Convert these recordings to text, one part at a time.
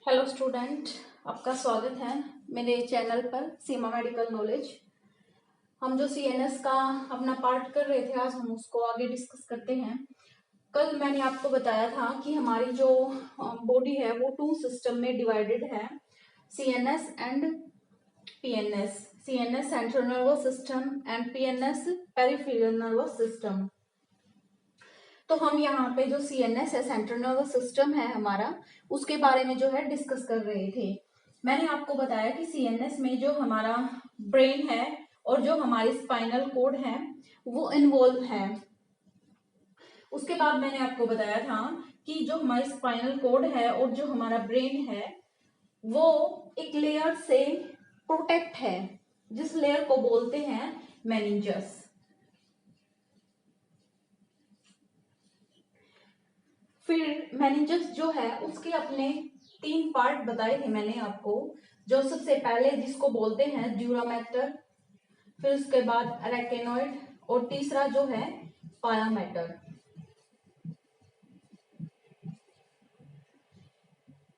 Hello student, आपका स्वागत है मेरे चैनल पर सीमा मेडिकल नॉलेज। हम जो सीएनएस का अपना पार्ट कर रहे थे, आज हम उसको आगे डिस्कस करते हैं। कल मैंने आपको बताया था कि हमारी जो बॉडी है वो टू सिस्टम में डिवाइडेड है, CNS and PNS. CNS central nervous system and PNS peripheral nervous system. तो हम यहाँ पे जो सीएनएस है, सेंट्रल नर्वस सिस्टम है हमारा, उसके बारे में जो है डिस्कस कर रहे थे। मैंने आपको बताया कि सीएनएस में जो हमारा ब्रेन है और जो हमारी स्पाइनल कोड है वो इन्वॉल्व है। उसके बाद मैंने आपको बताया था कि जो हमारी स्पाइनल कोड है और जो हमारा ब्रेन है वो एक लेयर से प्रोटेक्ट है, जिस लेयर को बोलते हैं मेनिंजस। फिर मेनिंजस जो है उसके अपने 3 पार्ट बताए थे मैंने आपको। जो सबसे पहले जिसको बोलते हैं ड्यूरामेटर, फिर उसके बाद अरेकेनॉइड और तीसरा जो है पाया मैटर।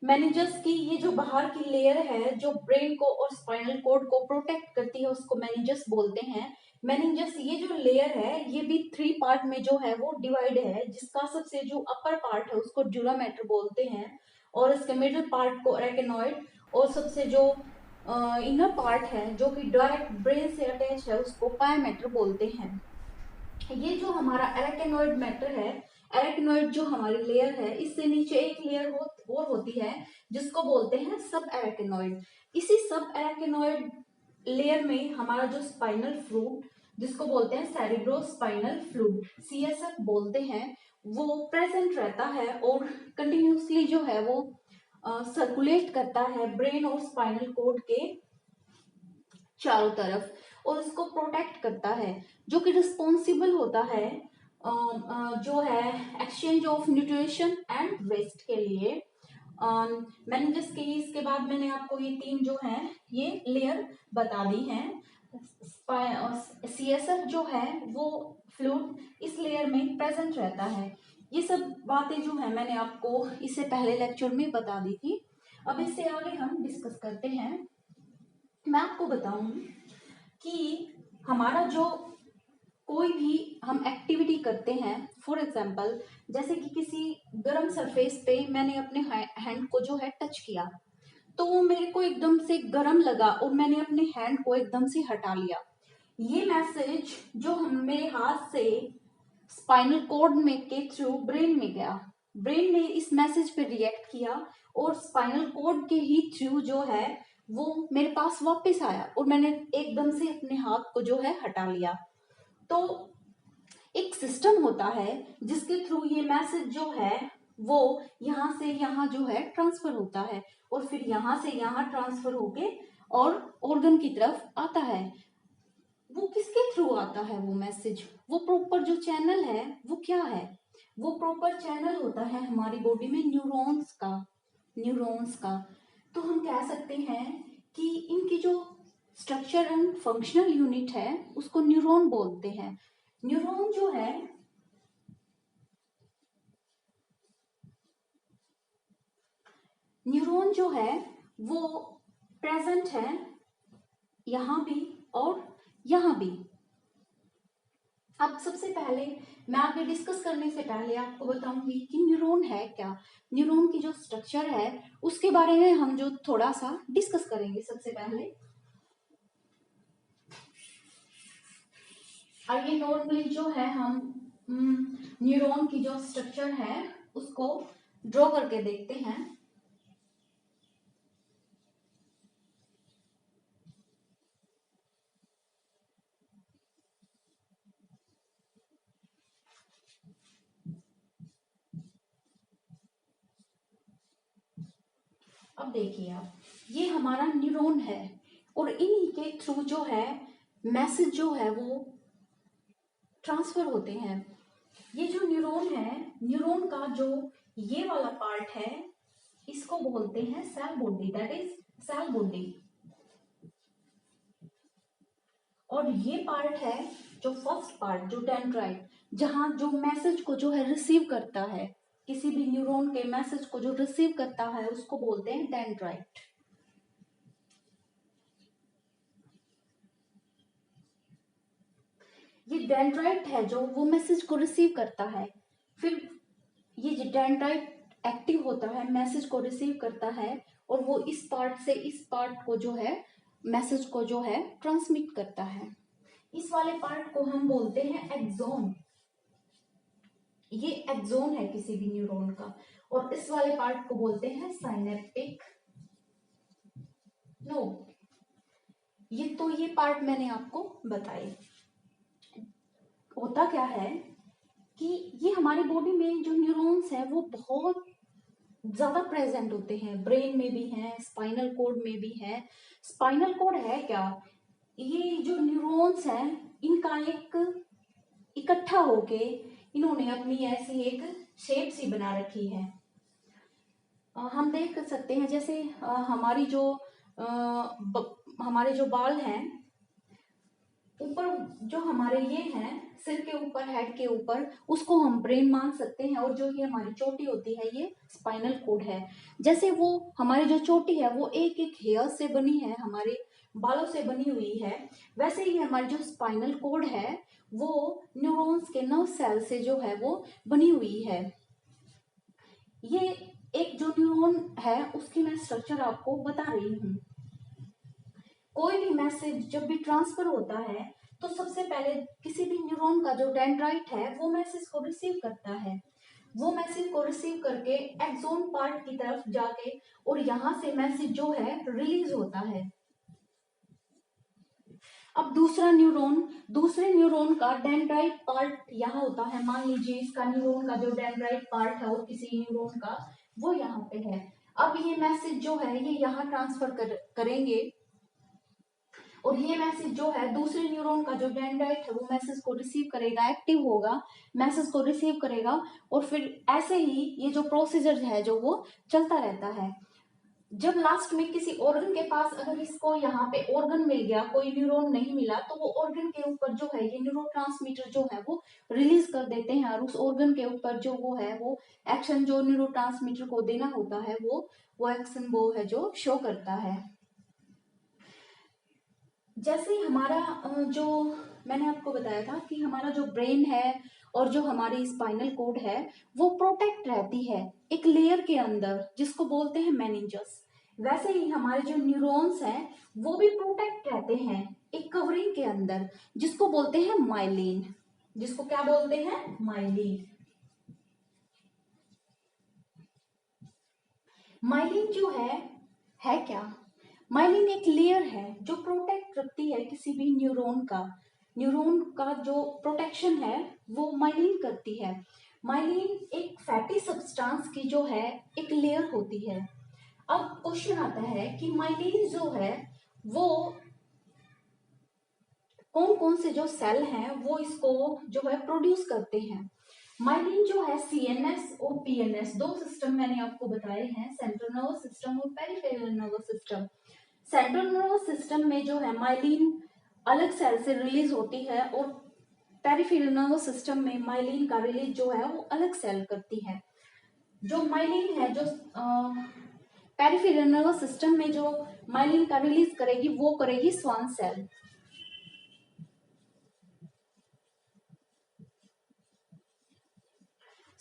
मेनिंजस की ये जो बाहर की लेयर है जो ब्रेन को और स्पाइनल कोड को प्रोटेक्ट करती है उसको मेनिंजस बोलते हैं। मेनिंजस ये जो लेयर है ये भी 3 पार्ट में जो है वो डिवाइड है, जिसका सबसे जो अपर पार्ट है उसको ड्यूरामेटर बोलते हैं और इसके मिडिल पार्ट को अरेकेनॉइड और सबसे जो इनर पार्ट है जो कि डायरेक्ट ब्रेन से अटैच है उसको पाया मैटर बोलते हैं। ये जो हमारा एराकेनॉइड मैटर है, एराकेनॉइड जो हमारी लेयर है, इससे नीचे एक लेयर और होती है जिसको बोलते हैं सब एराकेनॉइड। इसी सब एराकेनॉइड लेयर में हमारा जो स्पाइनल फ्लूइड, जिसको बोलते हैं सेरिब्रो स्पाइनल फ्लूइड, सीएसएफ बोलते हैं, वो प्रेजेंट रहता है और कंटिन्यूसली जो है वो सर्कुलेट करता है ब्रेन और स्पाइनल कोड के चारों तरफ और उसको प्रोटेक्ट करता है, जो कि रिस्पॉन्सिबल होता है जो है exchange of nutrition and waste के लिए। मैंने जिस केस के बाद मैंने आपको ये 3 जो है ये लेयर बता दी हैं। सीएसएफ जो है वो फ्लूइड इस लेयर में प्रेजेंट रहता है। ये सब बातें जो है मैंने आपको इससे पहले लेक्चर में बता दी थी। अब इससे आगे हम डिस्कस करते हैं। मैं आपको बताऊं कि हमारा जो कोई भी हम एक्टिविटी करते हैं, फॉर एग्जाम्पल जैसे कि किसी गर्म सरफेस पे मैंने अपने हैंड को जो है टच किया, तो वो मेरे को एकदम से गर्म लगा और मैंने अपने हैंड को एकदम से हटा लिया। ये मैसेज जो हम मेरे हाथ से स्पाइनल कॉर्ड में के थ्रू ब्रेन में गया, ब्रेन ने इस मैसेज पे रिएक्ट किया और स्पाइनल कॉर्ड के ही थ्रू जो है वो मेरे पास वापस आया और मैंने एकदम से अपने हाथ को जो है हटा लिया। तो एक सिस्टम होता है जिसके थ्रू ये मैसेज जो है वो यहाँ से यहाँ जो है ट्रांसफर होता है और फिर यहाँ से यहाँ ट्रांसफर होके और ऑर्गन की तरफ आता है। वो किसके थ्रू आता है वो मैसेज, वो प्रॉपर जो चैनल है वो क्या है, वो प्रॉपर चैनल होता है हमारी बॉडी में न्यूरॉन्स का। तो हम कह सकते हैं कि इनकी जो स्ट्रक्चर एंड फंक्शनल यूनिट है उसको न्यूरॉन बोलते हैं। न्यूरॉन जो है वो प्रेजेंट है यहाँ भी और यहाँ भी। अब सबसे पहले मैं आगे डिस्कस करने से पहले आपको बताऊंगी कि न्यूरॉन है क्या। न्यूरॉन की जो स्ट्रक्चर है उसके बारे में हम जो थोड़ा सा डिस्कस करेंगे। सबसे पहले आइए नॉर्मली जो है हम न्यूरॉन की जो स्ट्रक्चर है उसको ड्रॉ करके देखते हैं। अब देखिए आप, ये हमारा न्यूरॉन है और इन्हीं के थ्रू जो है मैसेज जो है वो ट्रांसफर होते हैं। ये जो न्यूरॉन है, न्यूरॉन का जो ये वाला पार्ट है इसको बोलते हैं cell body, that is cell body. और ये पार्ट है जो फर्स्ट पार्ट जो डेंड्राइट, जहां जो मैसेज को जो है रिसीव करता है। किसी भी न्यूरॉन के मैसेज को जो रिसीव करता है उसको बोलते हैं डेंड्राइट। ये डेंड्राइट है जो वो मैसेज को रिसीव करता है। फिर ये जो डेंड्राइट एक्टिव होता है, मैसेज को रिसीव करता है और वो इस पार्ट से इस पार्ट को जो है मैसेज को जो है ट्रांसमिट करता है। इस वाले पार्ट को हम बोलते हैं एक्सोन। ये एक्सोन है किसी भी न्यूरॉन का। और इस वाले पार्ट को बोलते हैं साइनेप्टिक नोड। ये पार्ट मैंने आपको बताए। होता क्या है कि ये हमारी बॉडी में जो न्यूरॉन्स है वो बहुत ज्यादा प्रेजेंट होते हैं। ब्रेन में भी हैं, स्पाइनल कॉर्ड में भी है। स्पाइनल कॉर्ड है क्या, ये जो न्यूरॉन्स हैं इनका एक इकट्ठा होके इन्होंने अपनी ऐसी एक शेप सी बना रखी है। हम देख सकते हैं जैसे हमारे जो बाल हैं ऊपर, जो हमारे ये हैं सिर के ऊपर, हेड के ऊपर, उसको हम ब्रेन मान सकते हैं। और जो ये हमारी चोटी होती है ये स्पाइनल कॉर्ड है। जैसे वो हमारी जो चोटी है वो एक एक हेयर से बनी है, हमारे बालों से बनी हुई है, वैसे ही हमारी जो स्पाइनल कॉर्ड है वो न्यूरॉन्स के नर्व सेल से जो है वो बनी हुई है। ये एक जो न्यूरॉन है उसकी मैं स्ट्रक्चर आपको बता रही हूँ। कोई भी मैसेज जब भी ट्रांसफर होता है तो सबसे पहले किसी भी न्यूरॉन का जो डेंड्राइट है वो मैसेज को रिसीव करता है। वो मैसेज को रिसीव करके एक्सोन पार्ट की तरफ जाके और यहाँ से मैसेज जो है रिलीज होता है। अब दूसरे न्यूरॉन का डेंड्राइट पार्ट यहाँ होता है। मान लीजिए इसका न्यूरॉन का जो डेंड्राइट पार्ट है और किसी न्यूरॉन का वो यहाँ पे है। अब ये मैसेज जो है ये यहाँ ट्रांसफर करेंगे और ये मैसेज जो है दूसरे न्यूरॉन का जो डेंड्राइट है वो मैसेज को रिसीव करेगा, एक्टिव होगा, मैसेज को रिसीव करेगा और फिर ऐसे ही ये जो प्रोसीजर है जो वो चलता रहता है। जब लास्ट में किसी ऑर्गन के पास अगर इसको यहाँ पे ऑर्गन मिल गया, कोई न्यूरॉन नहीं मिला, तो वो ऑर्गन के ऊपर जो है ये न्यूरोट्रांसमीटर जो है वो रिलीज कर देते हैं और उस ऑर्गन के ऊपर जो वो है वो एक्शन जो न्यूरोट्रांसमीटर को देना होता है वो एक्शन वो है जो शो करता है। जैसे ही हमारा जो मैंने आपको बताया था कि हमारा जो ब्रेन है और जो हमारी स्पाइनल कॉर्ड है वो प्रोटेक्ट रहती है एक लेयर के अंदर जिसको बोलते हैं मेनिंजस। वैसे ही हमारे जो न्यूरॉन्स हैं वो भी प्रोटेक्ट रहते हैं एक कवरिंग के अंदर जिसको बोलते हैं माइलिन। जिसको क्या बोलते हैं? माइलिन। माइलिन जो है क्या? माइलिन एक लेयर है जो प्रोटेक्ट रखती है किसी भी न्यूरॉन का जो प्रोटेक्शन है वो माइलिन करती है। माइलिन एक फैटी सब्सटेंस की जो है एक लेयर होती है। अब क्वेश्चन आता है कि माइलिन जो है वो कौन कौन से जो सेल हैं वो इसको जो है प्रोड्यूस करते हैं। माइलिन जो है सीएनएस और पीएनएस दो सिस्टम मैंने आपको बताए हैं, सेंट्रल नर्वस सिस्टम और peripheral nervous system. Central nervous system में जो है माइलिन अलग सेल से रिलीज होती है और पेरिफेरल नर्वस सिस्टम में माइलिन का रिलीज जो है वो अलग सेल करती है। जो माइलिन है जो पेरिफेरल नर्वस सिस्टम में जो माइलिन का रिलीज करेगी वो करेगी स्वान सेल।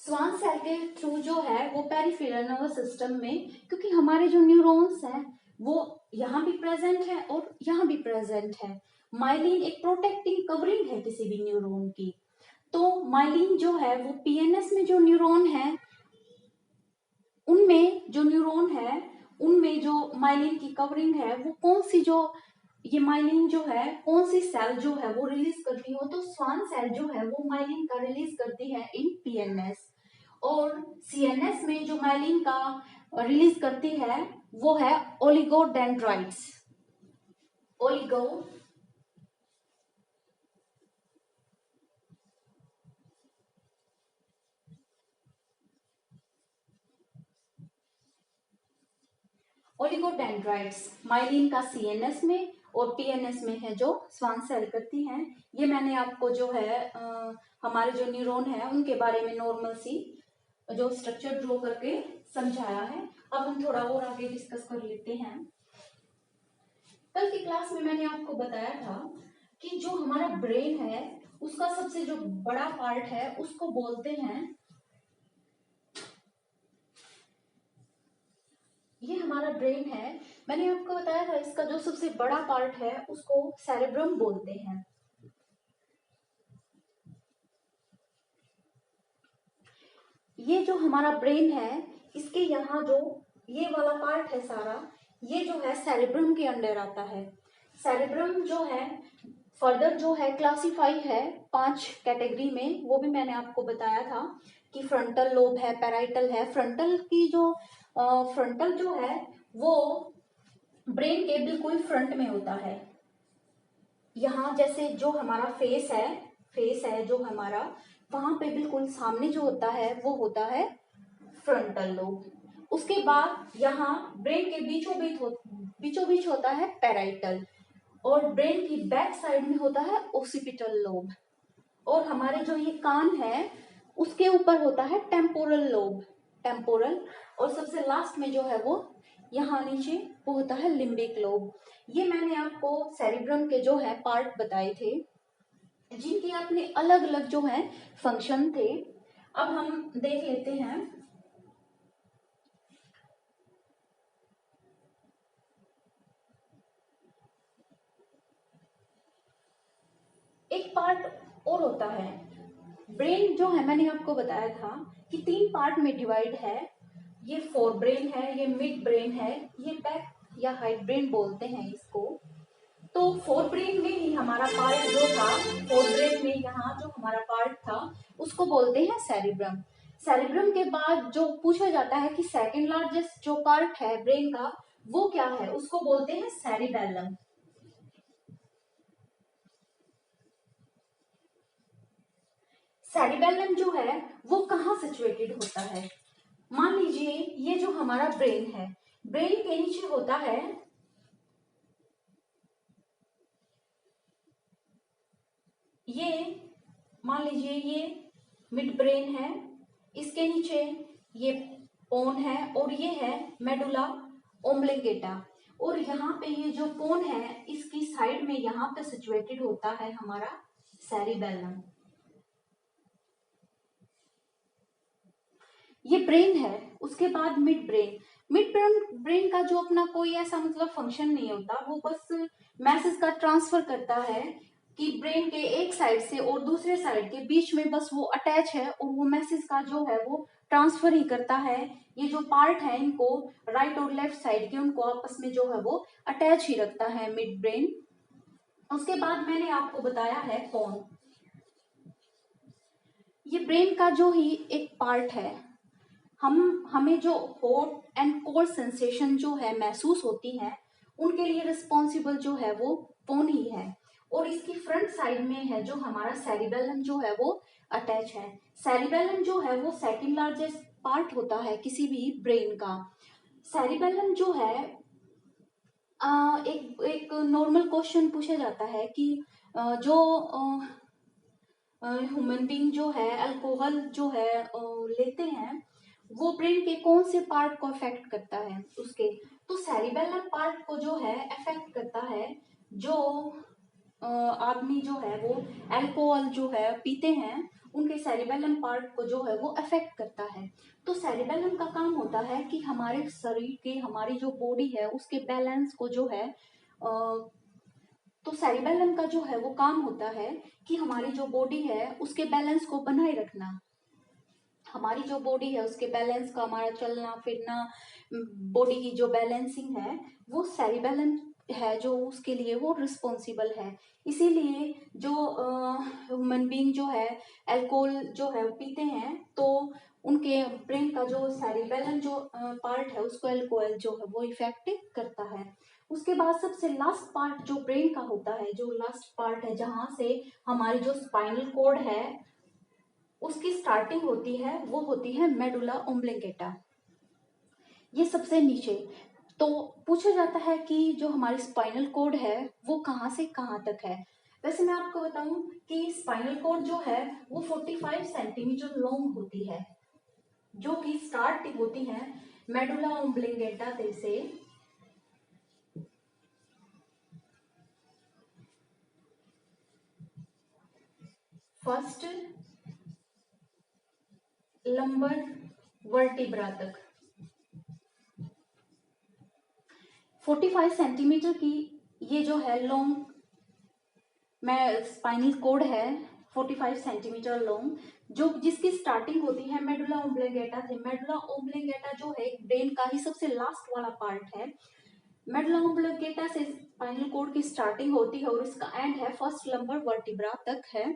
स्वान सेल के थ्रू जो है वो पेरिफेरल नर्वस सिस्टम में, क्योंकि हमारे जो न्यूरॉन्स हैं वो यहाँ भी प्रेजेंट है और यहाँ भी प्रेजेंट है। माइलिन एक प्रोटेक्टिंग कवरिंग है किसी भी न्यूरॉन की। तो माइलिन जो है वो पीएनएस में जो न्यूरॉन है उनमें जो माइलिन की कवरिंग है वो कौन सी जो ये माइलिन जो है कौन सी सेल जो है वो रिलीज करती हो, तो स्वान सेल जो है वो माइलिन का रिलीज करती है इन पीएनएस। और सीएनएस में जो माइलिन का रिलीज करती है वो है ओलिगोडेंड्राइट्स। ओलिगोडेंड्राइट्स माइलिन का सीएनएस में और पीएनएस में है जो स्वान सेल करती हैं। ये मैंने आपको जो है हमारे जो न्यूरॉन है उनके बारे में नॉर्मल सी जो स्ट्रक्चर ड्रॉ करके समझाया है। अब हम थोड़ा और आगे डिस्कस कर लेते हैं। कल की क्लास में मैंने आपको बताया था कि जो हमारा ब्रेन है उसका सबसे जो बड़ा पार्ट है उसको बोलते हैं, ये हमारा ब्रेन है, मैंने आपको बताया था इसका जो सबसे बड़ा पार्ट है उसको सेरेब्रम बोलते हैं। ये जो हमारा ब्रेन है इसके यहाँ जो ये वाला पार्ट है सारा, ये जो है सेरेब्रम के अंडर आता है। सेरेब्रम जो है फर्दर जो है क्लासिफाई है 5 कैटेगरी में, वो भी मैंने आपको बताया था कि फ्रंटल लोब है, पैराइटल है। फ्रंटल की जो फ्रंटल जो है वो ब्रेन के बिल्कुल फ्रंट में होता है। यहाँ जैसे जो हमारा फेस है जो हमारा, वहां पे बिल्कुल सामने जो होता है वो होता है फ्रंटल लोब। उसके बाद यहाँ ब्रेन के बीचों बीच होता है पैराइटल, और ब्रेन की बैक साइड में होता है ओसिपिटल लोब, और हमारे जो ये कान है उसके ऊपर होता है टेम्पोरल लोब, टेम्पोरल। और सबसे लास्ट में जो है वो यहाँ नीचे वो होता है लिम्बिक लोब। ये मैंने आपको सेरिब्रम के जो है पार्ट बताए थे जिनके अपने अलग अलग जो है फंक्शन थे। अब हम देख लेते हैं एक पार्ट और होता है ब्रेन जो है, मैंने आपको बताया था कि 3 पार्ट में डिवाइड है। ये फोर ब्रेन है, ये मिड ब्रेन है, ये बैक या हाइड ब्रेन बोलते हैं इसको। तो फोर ब्रेन में ही हमारा पार्ट जो था, फोर ब्रेन में यहाँ जो हमारा पार्ट था उसको बोलते हैं सेरिब्रम। सेरिब्रम के बाद जो पूछा जाता है कि सेकंड लार्जेस्ट जो पार्ट है ब्रेन का वो क्या है, उसको बोलते हैं सेरिबेलम। सेरिबेलम जो है वो कहाँ सिचुएटेड होता है? मान लीजिए ये जो हमारा ब्रेन है, ब्रेन के नीचे होता है ये, मान लीजिए ये मिड ब्रेन है, इसके नीचे ये पोन है और ये है मेडुला ओम्ब्लिगेटा, और यहाँ पे ये जो पोन है इसकी साइड में यहाँ पे सिचुएटेड होता है हमारा सेरिबेलम। ये ब्रेन है। उसके बाद मिड ब्रेन, ब्रेन का जो अपना कोई ऐसा मतलब फंक्शन नहीं होता, वो बस मैसेज का ट्रांसफर करता है कि ब्रेन के एक साइड से और दूसरे साइड के बीच में बस वो अटैच है और वो मैसेज का जो है वो ट्रांसफर ही करता है। ये जो पार्ट है इनको राइट और लेफ्ट साइड के उनको आपस में जो है वो अटैच ही रखता है मिड ब्रेन। उसके बाद मैंने आपको बताया है पोन, ये ब्रेन का जो ही एक पार्ट है। हमें जो हॉट एंड कोल्ड सेंसेशन जो है महसूस होती है उनके लिए रिस्पॉन्सिबल जो है वो पोन ही है, और इसकी फ्रंट साइड में है जो हमारा सेरिबेलम जो है वो अटैच है। सेरिबेलम जो है वो सेकंड लार्जेस्ट पार्ट होता है किसी भी ब्रेन का। सेरिबेलम जो है एक एक नॉर्मल क्वेश्चन पूछा जाता है कि जो ह्यूमन बीइंग जो है अल्कोहल जो है लेते हैं वो ब्रेन के कौन से पार्ट को अफेक्ट करता है उसके, तो सेरिबेलम पार्ट को जो है अफेक्ट करता है। जो आदमी जो है वो अल्कोहल जो है पीते हैं उनके सेरिबेलम पार्ट को जो है वो अफेक्ट करता है। तो सेरिबेलम का काम होता है कि हमारे शरीर के, हमारी जो बॉडी है उसके बैलेंस को जो है तो सेरिबेलम का जो है वो काम होता है कि हमारी जो बॉडी है उसके बैलेंस को बनाए रखना। हमारी जो बॉडी है उसके बैलेंस का, हमारा चलना फिरना, बॉडी की जो बैलेंसिंग है वो सेरिबेलम है जो उसके लिए वो रिस्पॉन्सिबल है। इसीलिए जो ह्यूमन बीइंग जो है अल्कोहल जो है पीते हैं तो उनके ब्रेन का जो सेरिबेलम जो पार्ट है उसको अल्कोहल जो है वो इफेक्ट करता है। उसके बाद सबसे लास्ट पार्ट जो ब्रेन का होता है, जो लास्ट पार्ट है जहाँ से हमारी जो स्पाइनल कॉर्ड है उसकी स्टार्टिंग होती है, वो होती है मेडुला ओम्ब्लिगेटा, ये सबसे नीचे। तो पूछा जाता है कि जो हमारी स्पाइनल कॉर्ड है वो कहाँ से कहाँ तक है। वैसे मैं आपको बताऊं कि स्पाइनल कॉर्ड जो है वो 45 सेंटीमीटर लॉन्ग होती है। जो कि स्टार्ट होती हैं मेडुला ओब्लिंगेटा से। फर्स्ट लंबर वर्टिब्रा तक 45 सेंटीमीटर की ये जो है लॉन्ग में स्पाइनल कोड है, 45 सेंटीमीटर लॉन्ग, जो जिसकी स्टार्टिंग होती है मेडुला ओब्लिंगेटा से। मेडुला ओब्लिंगेटा जो है ब्रेन का ही सबसे लास्ट वाला पार्ट है। मेडुला ओब्लिंगेटा से स्पाइनल कोड की स्टार्टिंग होती है और इसका एंड है फर्स्ट लंबर वर्टिब्रा तक है,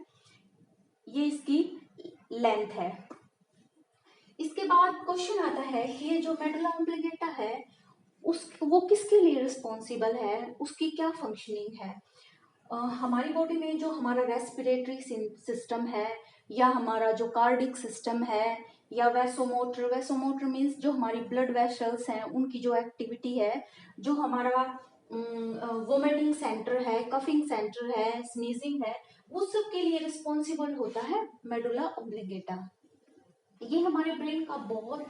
ये इसकी लेंथ है। इसके बाद क्वेश्चन आता है कि ये जो मेडुला ओब्लिंगेटा है वो किसके लिए रिस्पॉन्सिबल है, उसकी क्या फंक्शनिंग है। हमारी बॉडी में जो हमारा रेस्पिरेटरी सिस्टम है, या हमारा जो कार्डिक सिस्टम है, या वैसोमोटर मीन्स जो हमारी ब्लड वेसल्स हैं उनकी जो एक्टिविटी है, जो हमारा वोमिटिंग सेंटर है, कफिंग सेंटर है, स्नीजिंग है, वो सब के लिए रिस्पॉन्सिबल होता है मेडुला ओब्लिंगेटा। ये हमारे ब्रेन का बहुत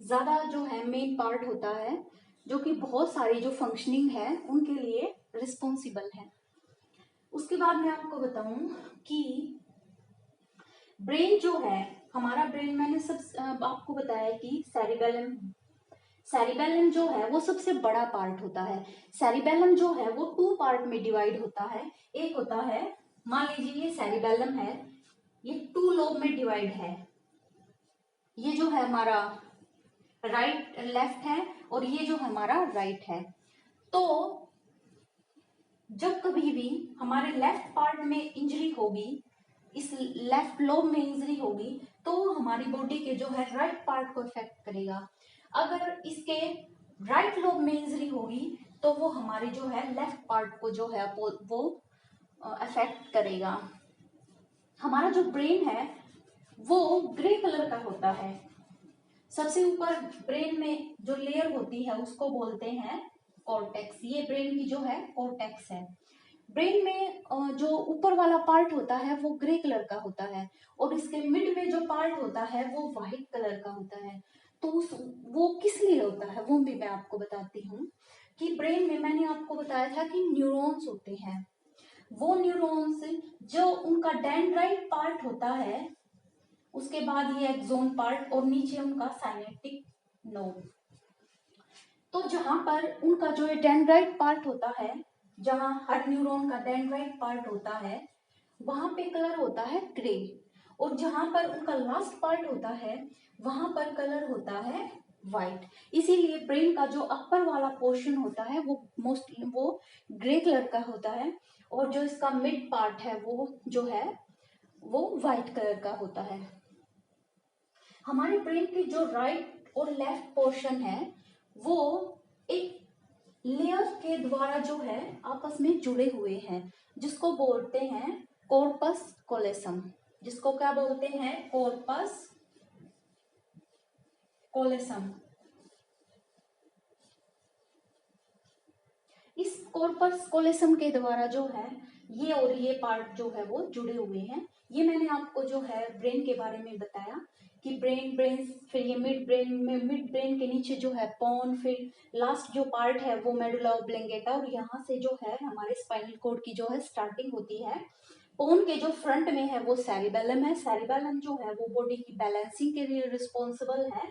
ज्यादा जो है मेन पार्ट होता है, जो कि बहुत सारी जो फंक्शनिंग है उनके लिए रिस्पॉन्सिबल है। उसके बाद मैं आपको बताऊं कि ब्रेन जो है हमारा ब्रेन, मैंने सब आपको बताया कि सेरिबेलम जो है वो सबसे बड़ा पार्ट होता है। सेरिबेलम जो है वो 2 पार्ट में डिवाइड होता है। एक होता है, मान लीजिए ये सेरिबेलम है, ये 2 लोब में डिवाइड है। ये जो है हमारा राइट लेफ्ट है और ये जो हमारा राइट है। तो जब कभी भी हमारे लेफ्ट पार्ट में इंजरी होगी, इस लेफ्ट लोब में इंजरी होगी, तो वो हमारी बॉडी के जो है राइट पार्ट को इफेक्ट करेगा। अगर इसके राइट लोब में इंजरी होगी तो वो हमारे जो है लेफ्ट पार्ट को जो है वो अफेक्ट करेगा। हमारा जो ब्रेन है वो ग्रे कलर का होता है। सबसे ऊपर ब्रेन में जो लेयर होती है उसको बोलते हैं कॉर्टेक्स। ये ब्रेन की जो है कॉर्टेक्स है। ब्रेन में जो ऊपर वाला पार्ट होता है वो ग्रे कलर का होता है और इसके मिड में जो पार्ट होता है वो व्हाइट कलर का होता है। तो वो किस लिए होता है वो भी मैं आपको बताती हूँ कि ब्रेन में मैंने आपको बताया था कि न्यूरॉन्स होते हैं। वो न्यूरॉन्स जो उनका डेंड्राइट पार्ट होता है, उसके बाद ये एक्सोन पार्ट और नीचे उनका साइनेप्टिक नोड। तो जहां पर उनका जो डेंड्राइट पार्ट होता है, जहां हर न्यूरॉन का डेंड्राइट पार्ट होता है, वहां पे कलर होता है ग्रे, और जहां पर उनका लास्ट पार्ट होता है वहां पर कलर होता है व्हाइट। इसीलिए ब्रेन का जो अपर वाला पोर्शन होता है वो ग्रे कलर का होता है और जो इसका मिड पार्ट है वो जो है वो व्हाइट कलर का होता है। हमारे ब्रेन की जो राइट और लेफ्ट पोर्शन है वो एक लेयर के द्वारा जो है आपस में जुड़े हुए हैं, जिसको बोलते हैं कॉर्पस कोलेसम। जिसको क्या बोलते हैं? Corpus callosum. इस कॉर्पस कोलेसम के द्वारा जो है ये और ये पार्ट जो है वो जुड़े हुए हैं। ये मैंने आपको जो है ब्रेन के बारे में बताया कि ब्रेन फिर ये मिड ब्रेन के नीचे जो है पोन, फिर लास्ट जो पार्ट है वो मेडुला ओब्लिंगेटा, और यहाँ से जो है हमारे स्पाइनल कोड की जो है स्टार्टिंग होती है। पोन के जो फ्रंट में है वो सेरिबेलम है। सेरिबेलम जो है वो बॉडी की बैलेंसिंग के लिए रिस्पॉन्सिबल है।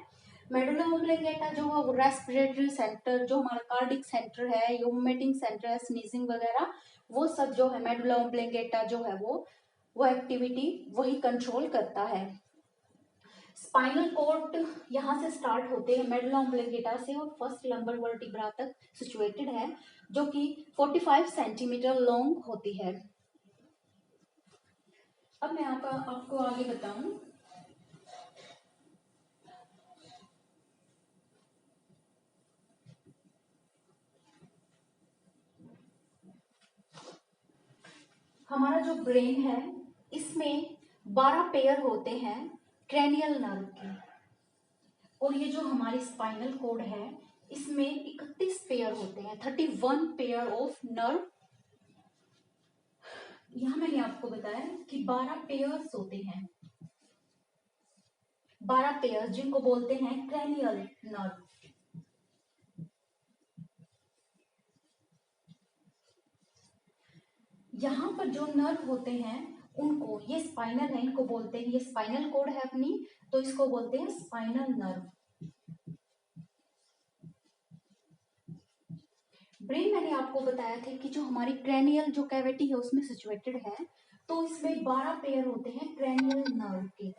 मेडुला ओब्लिंगेटा जो है वो रेस्पिरेटरी सेंटर, जो हमारा कार्डिक सेंटर है, यूमेटिंग सेंटर है, स्नीजिंग वगैरह, वो सब जो है मेडुला ओब्लिंगेटा जो है वो एक्टिविटी वही कंट्रोल करता है। स्पाइनल कॉर्ड यहाँ से स्टार्ट होते हैं मेडुला ओब्लिंगेटा से और फर्स्ट लंबर वर्टिब्रा तक सिचुएटेड है, जो कि 45 सेंटीमीटर लॉन्ग होती है। अब मैं आपको आगे बताऊं। हमारा जो ब्रेन है इसमें 12 पेयर होते हैं क्रेनियल नर्व के, और ये जो हमारी स्पाइनल कोड है इसमें 31 पेयर होते हैं, 31 पेयर ऑफ नर्व। यहाँ मैंने आपको बताया कि 12 पेयर्स होते हैं। 12 पेयर जिनको बोलते हैं क्रैनियल नर्व। यहाँ पर जो नर्व होते हैं उनको, ये स्पाइनल है, इनको बोलते हैं, ये स्पाइनल कोड है अपनी, तो इसको बोलते हैं स्पाइनल नर्व। ब्रेन मैंने आपको बताया था कि जो हमारी क्रैनियल जो कैविटी है उसमें सिचुएटेड है, तो इसमें 12 पेयर होते हैं क्रैनियल नर्व के।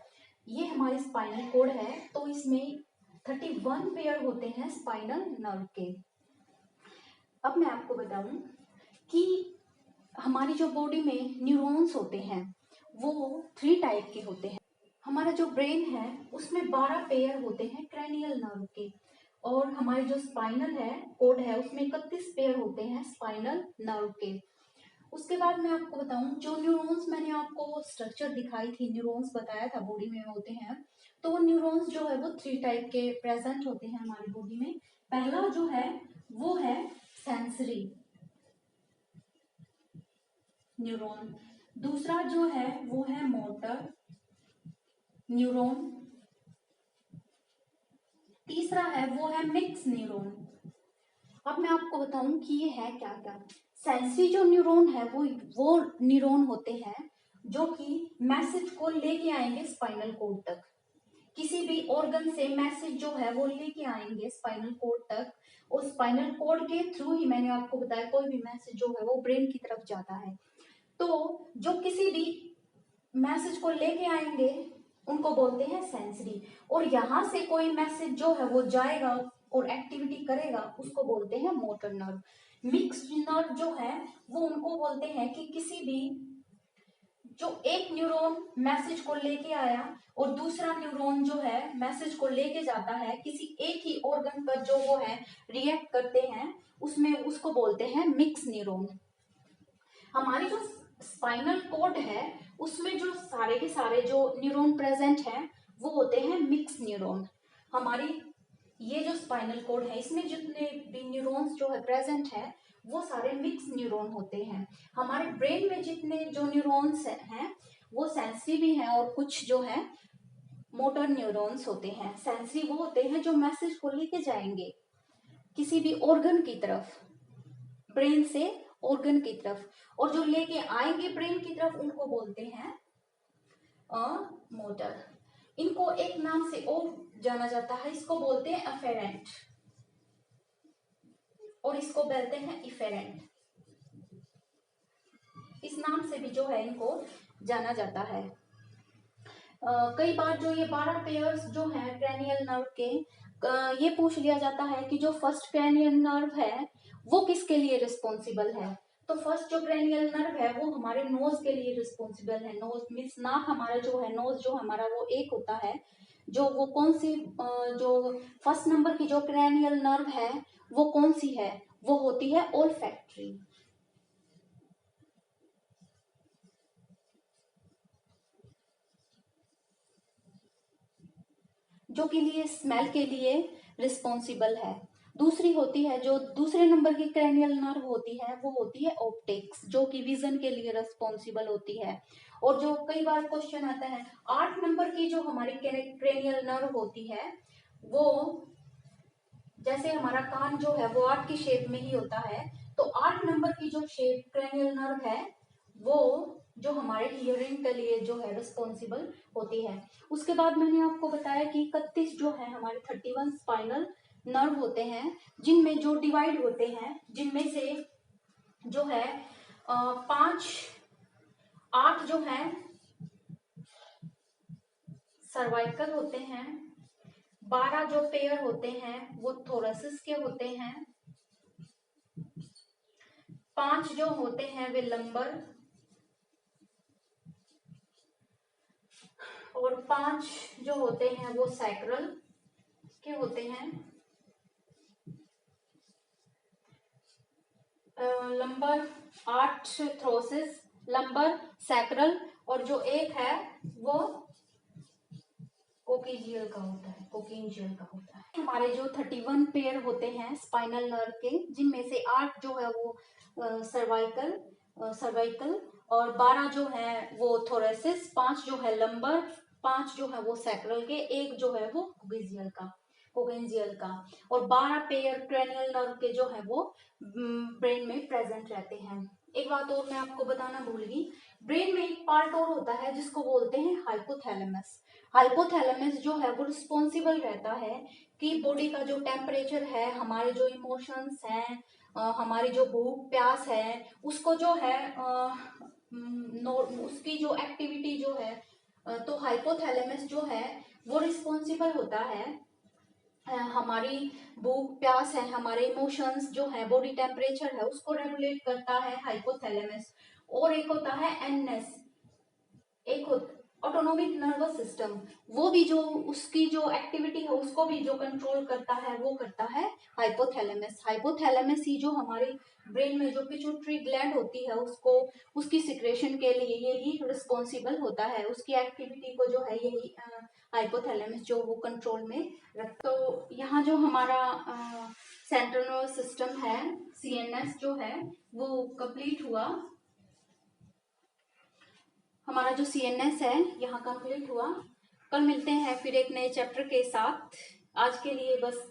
ये हमारे स्पाइनल कोड है, तो इसमें 31 पेयर होते हैं स्पाइनल नर्व के। अब मैं आपको बताऊं कि हमारी जो बॉडी में न्यूरॉन्स होते हैं वो 3 टाइप के होते हैं। हमारा जो ब्रेन है उसमें 12 पेयर होते हैं क्रैनियल नर्व के, और हमारे जो स्पाइनल है कोड है उसमें 31 पेयर होते हैं स्पाइनल नर्व के। उसके बाद मैं आपको बताऊं, जो न्यूरॉन्स मैंने आपको स्ट्रक्चर दिखाई थी, न्यूरॉन्स बताया था बॉडी में होते हैं, तो वो न्यूरॉन्स जो है वो 3 टाइप के प्रेजेंट होते हैं हमारी बॉडी में। पहला जो है वो है सेंसरी न्यूरॉन, दूसरा जो है वो है मोटर न्यूरॉन, तीसरा है वो है मिक्स न्यूरॉन। अब मैं आपको बताऊं कि ये है क्या क्या। सेंसरी जो न्यूरॉन है वो न्यूरॉन होते हैं जो कि मैसेज को लेके आएंगे स्पाइनल कोड तक। किसी भी ऑर्गन से मैसेज जो है वो लेके आएंगे स्पाइनल कोड तक, और स्पाइनल कोड के थ्रू ही, मैंने आपको बताया, कोई भी मैसेज जो है वो ब्रेन की तरफ जाता है। तो जो किसी भी मैसेज को लेके आएंगे उनको बोलते हैं सेंसरी, और यहाँ से कोई मैसेज जो है वो जाएगा और एक्टिविटी करेगा उसको बोलते हैं मोटर नर्व। मिक्स्ड नर्व जो है वो उनको बोलते हैं कि किसी भी जो एक न्यूरॉन मैसेज को लेके आया और दूसरा न्यूरॉन जो है मैसेज को लेके जाता है, किसी एक ही ऑर्गन पर जो वो है रिएक्ट करते हैं, उसमें उसको बोलते हैं मिक्स न्यूरॉन। हमारी जो स्पाइनल कोड है उसमें जो सारे के सारे जो न्यूरॉन प्रेजेंट हैं वो होते हैं मिक्स न्यूरॉन। हमारी ये जो स्पाइनल कोड है इसमें जितने भी न्यूरॉन्स जो है प्रेजेंट है वो सारे मिक्स न्यूरॉन होते हैं। हमारे ब्रेन में जितने जो न्यूरॉन्स हैं वो सेंसरी भी हैं, और कुछ जो है मोटर न्यूरॉन्स होते हैं। सेंसरी वो होते हैं जो मैसेज को लेके जाएंगे किसी भी ऑर्गन की तरफ, ब्रेन से ऑर्गन की तरफ, और जो लेके आएंगे ब्रेन की तरफ उनको बोलते हैं मोटर। इनको एक नाम से और जाना जाता है, इसको बोलते हैं अफेरेंट, और इसको बोलते हैं इफेरेंट। इस नाम से भी जो है इनको जाना जाता है। कई बार जो ये 12 पेयर्स जो है क्रैनियल नर्व के, ये पूछ लिया जाता है कि जो फर्स्ट क्रैनियल नर्व है वो किसके लिए रिस्पॉन्सिबल है। तो फर्स्ट जो क्रैनियल नर्व है वो हमारे नोज के लिए रिस्पॉन्सिबल है। नोज मीन्स नाक हमारा जो है, नोज जो हमारा वो एक होता है। जो वो कौन सी जो फर्स्ट नंबर की जो क्रैनियल नर्व है वो कौन सी है, वो होती है ओल्फैक्टरी। जो के लिए स्मेल के लिए रिस्पॉन्सिबल है। दूसरी होती है, जो दूसरे नंबर की क्रैनियल नर्व होती है वो होती है ऑप्टिक्स, जो कि विजन के लिए रिस्पॉन्सिबल होती है। और जो कई बार क्वेश्चन आता है, 8 नंबर की जो हमारी क्रैनियल नर्व होती है वो, जैसे हमारा कान जो है वो 8 की शेप में ही होता है, तो 8 नंबर की जो शेप क्रैनियल नर्व है वो जो हमारे हियरिंग के लिए जो है रिस्पॉन्सिबल होती है। उसके बाद मैंने आपको बताया कि 31 जो है हमारे 31 स्पाइनल नर्व होते हैं, जिनमें जो डिवाइड होते हैं, जिनमें से जो है 8 जो है सर्वाइकल होते हैं, 12 जो पेयर होते हैं वो थोरेसिस के होते हैं, 5 जो होते हैं वे लंबर, और 5 जो होते हैं वो सैक्रल के होते हैं। लंबर 8 थ्रोसिस, लंबर, सैक्रल, और जो एक है वो कोकिजियल का होता है, कोकिंजियल का होता है। हमारे जो 31 पेयर होते हैं स्पाइनल नर्व के, जिनमें से 8 जो है वो सर्वाइकल और 12 जो है वो थोरेसिस, 5 जो है लंबर, 5 जो है वो सैक्रल के, एक जो है वो कोगेंजियल का, और 12 पेयर क्रेनियल नर्व के जो है वो ब्रेन में प्रेजेंट रहते हैं। एक बात और मैं आपको बताना भूल गई, ब्रेन में एक पार्ट और होता है जिसको बोलते हैं हाइपोथैलेमस। हाइपोथैलेमस जो है वो रिस्पॉन्सिबल रहता है कि बॉडी का जो टेम्परेचर है, हमारे जो इमोशंस हैं, हमारी जो भूख प्यास है, उसको जो है उसकी जो एक्टिविटी जो है, तो हाइपोथैलेमस जो है वो रिस्पॉन्सिबल होता है, हमारी भूख प्यास है, हमारे इमोशंस जो है, बॉडी टेम्परेचर है, उसको रेगुलेट करता है हाइपोथैलेमस। और एक होता है एनएस, एक ऑटोनोमिक नर्वस सिस्टम, वो भी जो उसकी जो एक्टिविटी है उसको भी जो कंट्रोल करता है वो करता है हाइपोथैलेमस। हाइपोथैलेमस ही जो हमारे ब्रेन में जो पिट्यूटरी ग्लैंड होती है उसको, उसकी सिक्रेशन के लिए यही रिस्पॉन्सिबल होता है, उसकी एक्टिविटी को जो है यही हाइपोथैलेमस जो वो कंट्रोल में रख। तो यहाँ जो हमारा सेंट्रल नर्वस सिस्टम है, सीएनएस जो है वो कंप्लीट हुआ। हमारा जो सीएनएस है यहाँ कंप्लीट हुआ। कल मिलते हैं फिर एक नए चैप्टर के साथ। आज के लिए बस